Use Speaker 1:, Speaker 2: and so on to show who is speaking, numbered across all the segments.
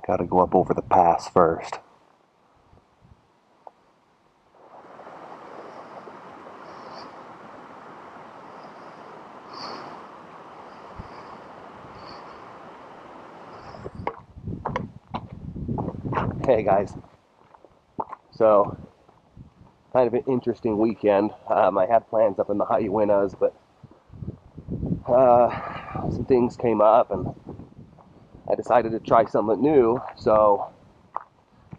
Speaker 1: Gotta go up over the pass first. Hey guys, so kind of an interesting weekend. I had plans up in the High Uintas, but some things came up and I decided to try something new. So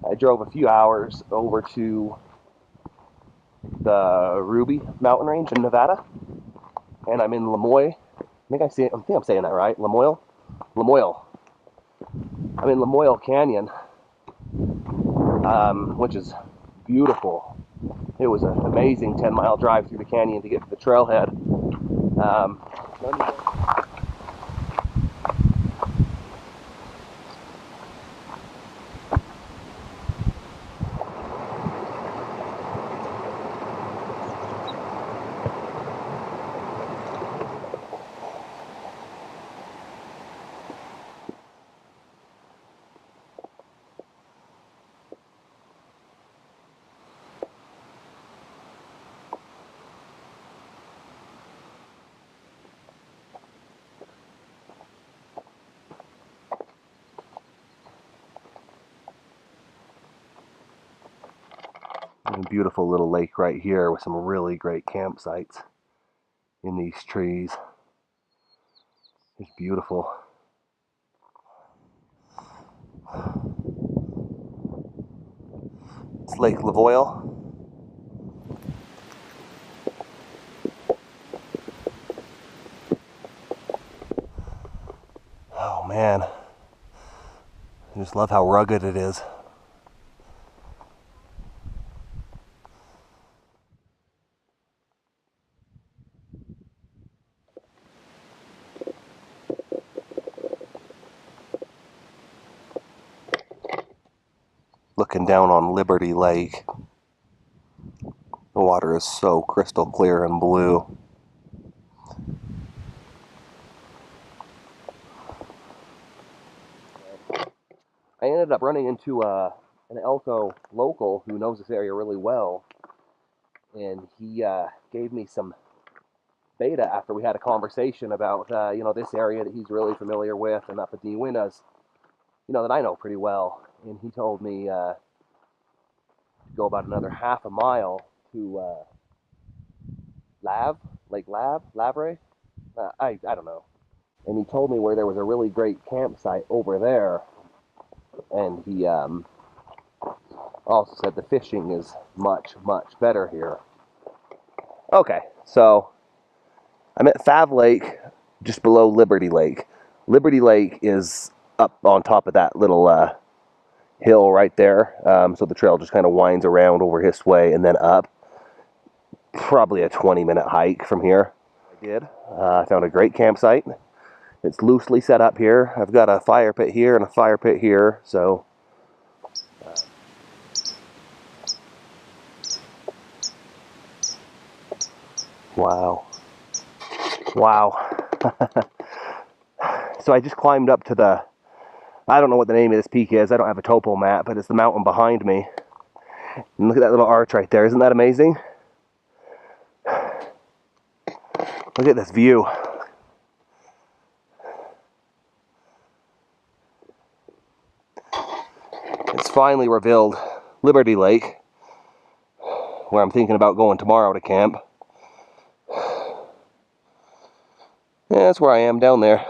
Speaker 1: I drove a few hours over to the Ruby mountain range in Nevada, and I'm in Lamoille. I think I'm saying that right. Lamoille. I'm in Lamoille Canyon, which is beautiful. It was an amazing 10-mile drive through the canyon to get to the trailhead. A beautiful little lake right here with some really great campsites in these trees. It's beautiful. It's Lake Lamoille. Oh man, I just love how rugged it is. Looking down on Liberty Lake. The water is so crystal clear and blue. I ended up running into an Elko local who knows this area really well, and he gave me some beta after we had a conversation about this area that he's really familiar with, and up at the Uintas, that I know pretty well. And he told me to go about another half a mile to Lake Lavray. I don't know. And he told me where there was a really great campsite over there, and he also said the fishing is much better here. Okay, so I'm at Fav Lake, just below Liberty Lake. Liberty Lake is up on top of that little hill right there, so the trail just kind of winds around over his way and then up. Probably a 20-minute hike from here. I found a great campsite. It's loosely set up here. I've got a fire pit here and a fire pit here, so wow. So I just climbed up to the, I don't know what the name of this peak is. I don't have a topo map, but it's the mountain behind me. And look at that little arch right there. Isn't that amazing? Look at this view. It's finally revealed Liberty Lake, where I'm thinking about going tomorrow to camp. Yeah, that's where I am down there.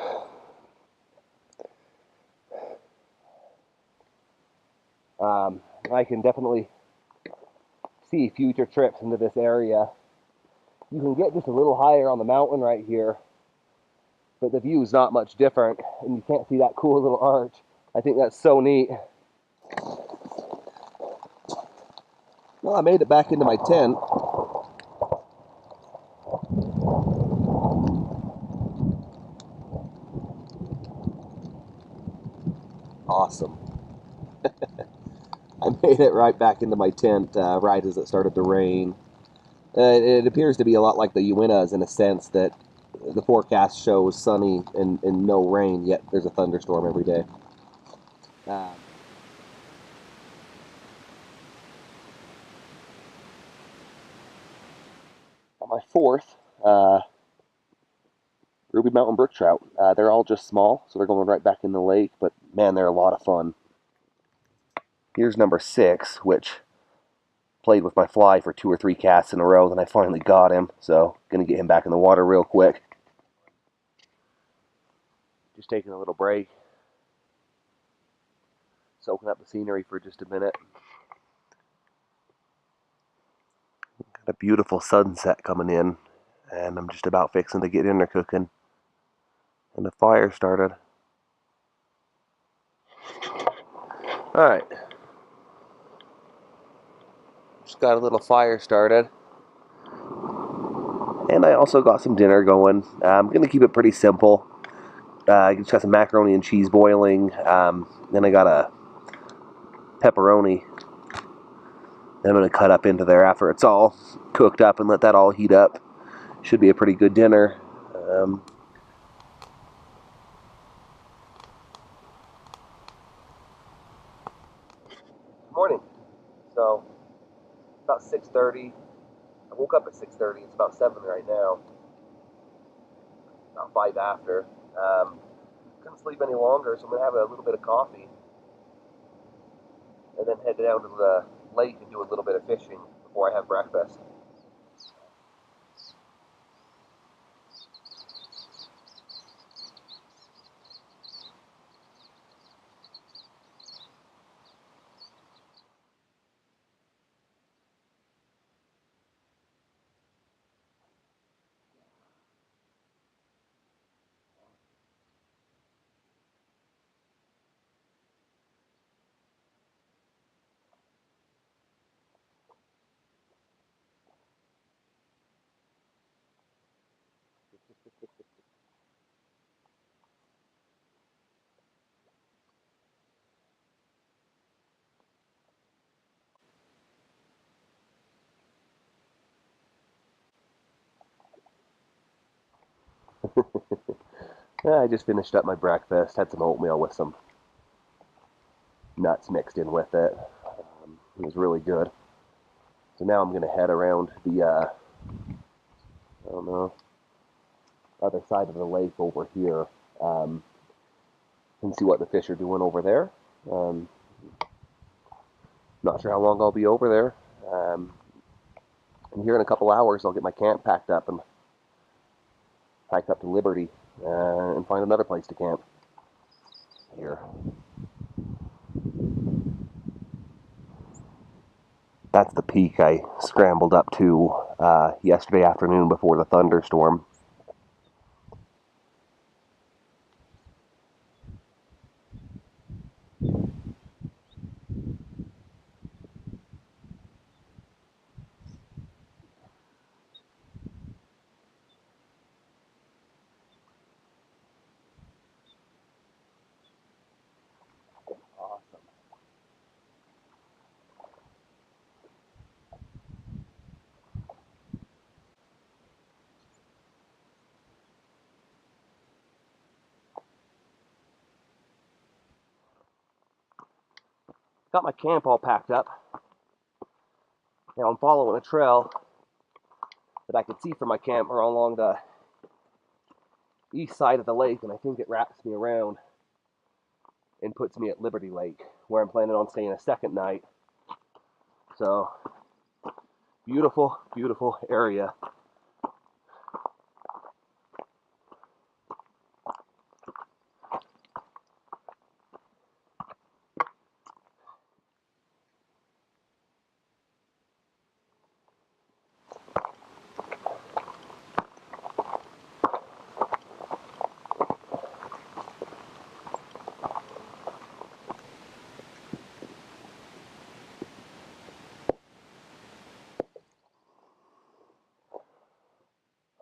Speaker 1: I can definitely see future trips into this area. You can get just a little higher on the mountain right here, but the view is not much different, and you can't see that cool little arch. I think that's so neat. Well, I made it back into my tent. Awesome. I made it right back into my tent right as it started to rain. It appears to be a lot like the Uintas in a sense that the forecast shows sunny and no rain, yet there's a thunderstorm every day. my fourth Ruby Mountain brook trout. They're all just small, so they're going right back in the lake, but man, they're a lot of fun. Here's number 6, which played with my fly for 2 or 3 casts in a row, then I finally got him, so gonna get him back in the water real quick. Just taking a little break, soaking up the scenery for just a minute. Got a beautiful sunset coming in, and I'm just about fixing to get dinner cooking. And the fire started. Alright. Just got a little fire started. And I also got some dinner going. I'm going to keep it pretty simple. I just got some macaroni and cheese boiling. Then I got a pepperoni that I'm going to cut up into there after it's all cooked up and let that all heat up. Should be a pretty good dinner. Morning. So, about 6:30. I woke up at 6:30. It's about 7 right now. About 5 after. Couldn't sleep any longer, so I'm going to have a little bit of coffee. And then head down to the lake and do a little bit of fishing before I have breakfast. I just finished up my breakfast, had some oatmeal with some nuts mixed in with it. It was really good. So now I'm going to head around the, I don't know, other side of the lake over here and see what the fish are doing over there. Not sure how long I'll be over there. And here in a couple hours, I'll get my camp packed up and hike up to Liberty and find another place to camp. Here. That's the peak I scrambled up to yesterday afternoon before the thunderstorm. Awesome. Got my camp all packed up. Now I'm following a trail that I could see from my camp along the east side of the lake, and I think it wraps me around and puts me at Liberty Lake, where I'm planning on staying a second night. So, beautiful, beautiful area.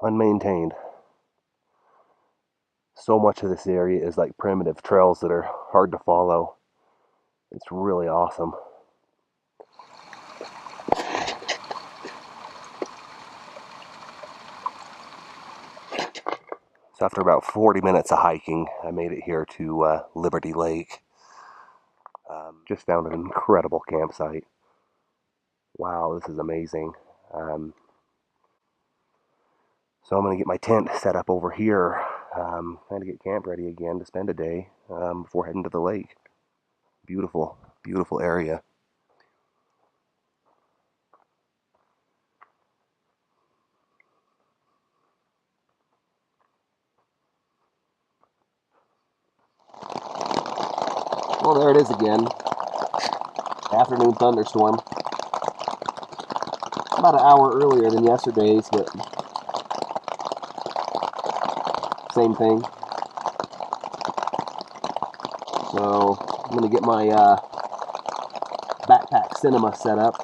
Speaker 1: Unmaintained. So much of this area is like primitive trails that are hard to follow. It's really awesome. So after about 40 minutes of hiking, I made it here to Liberty Lake. Just found an incredible campsite. Wow, this is amazing. So I'm going to get my tent set up over here. Trying to get camp ready again to spend a day before heading to the lake. Beautiful, beautiful area. Well, there it is again. Afternoon thunderstorm. About an hour earlier than yesterday's, but same thing. So I'm going to get my backpack cinema set up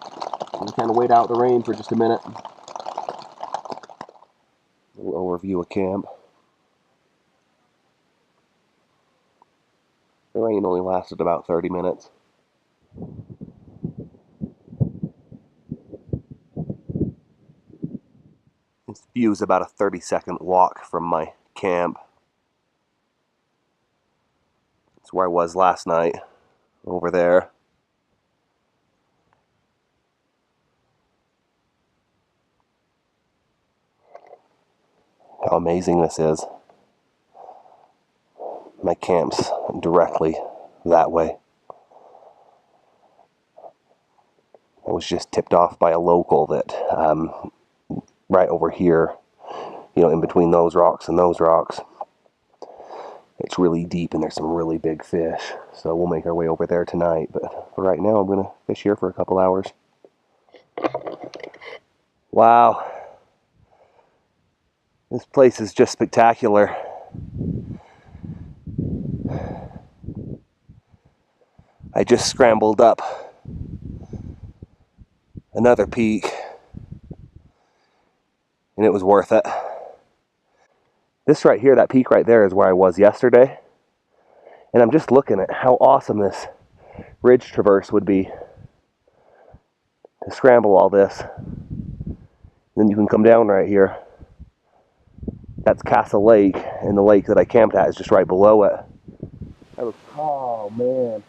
Speaker 1: and kind of wait out the rain for just a minute. A little overview of camp. The rain only lasted about 30 minutes. This view is about a 30-second walk from my camp. It's where I was last night, over there. How amazing this is. My camp's directly that way. I was just tipped off by a local that right over here, in between those rocks and those rocks, it's really deep and there's some really big fish. So we'll make our way over there tonight. But for right now, I'm going to fish here for a couple hours. Wow. This place is just spectacular. I just scrambled up another peak, and it was worth it. This right here, that peak right there, is where I was yesterday. And I'm just looking at how awesome this ridge traverse would be to scramble all this. Then you can come down right here. That's Castle Lake, and the lake that I camped at is just right below it. Oh man.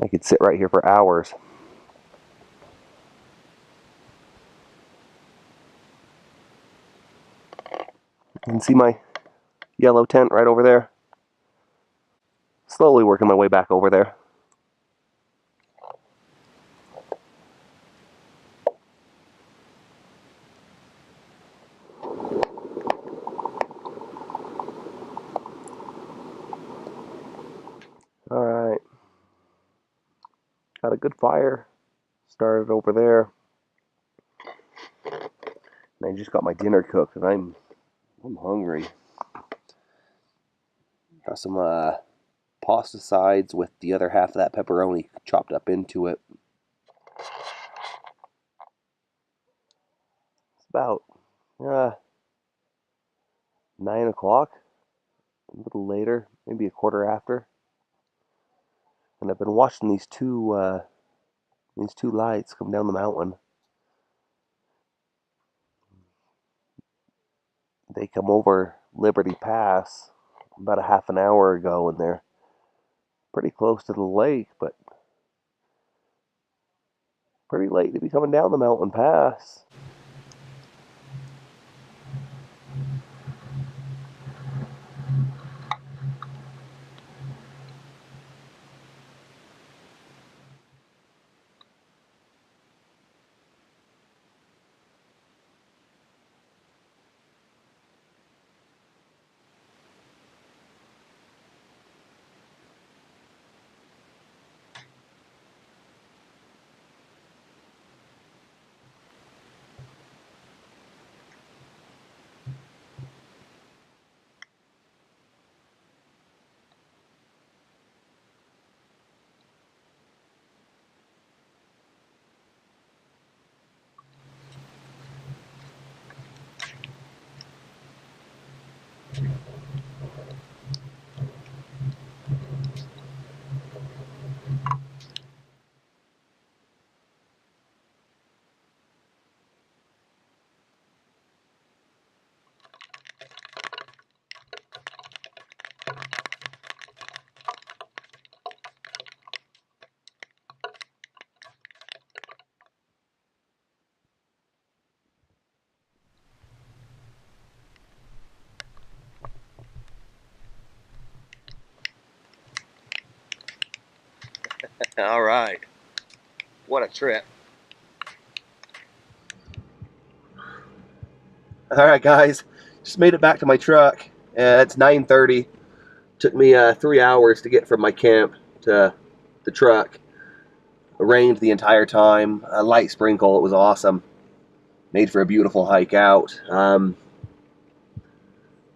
Speaker 1: I could sit right here for hours. You can see my yellow tent right over there. Slowly working my way back over there. Alright. Got a good fire started over there. And I just got my dinner cooked and I'm hungry. Got some pasta sides with the other half of that pepperoni chopped up into it. It's about 9 o'clock, a little later, maybe a quarter after. And I've been watching these two lights come down the mountain. They come over Liberty Pass about a half an hour ago, and they're pretty close to the lake, but pretty late to be coming down the mountain pass. All right. What a trip. All right, guys. Just made it back to my truck. It's 9:30. Took me 3 hours to get from my camp to the truck. It rained the entire time. A light sprinkle. It was awesome. Made for a beautiful hike out. The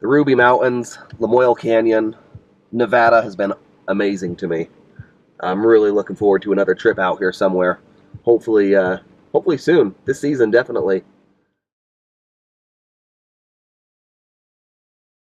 Speaker 1: Ruby Mountains, Lamoille Canyon, Nevada has been amazing to me. I'm really looking forward to another trip out here somewhere. Hopefully soon. This season, definitely.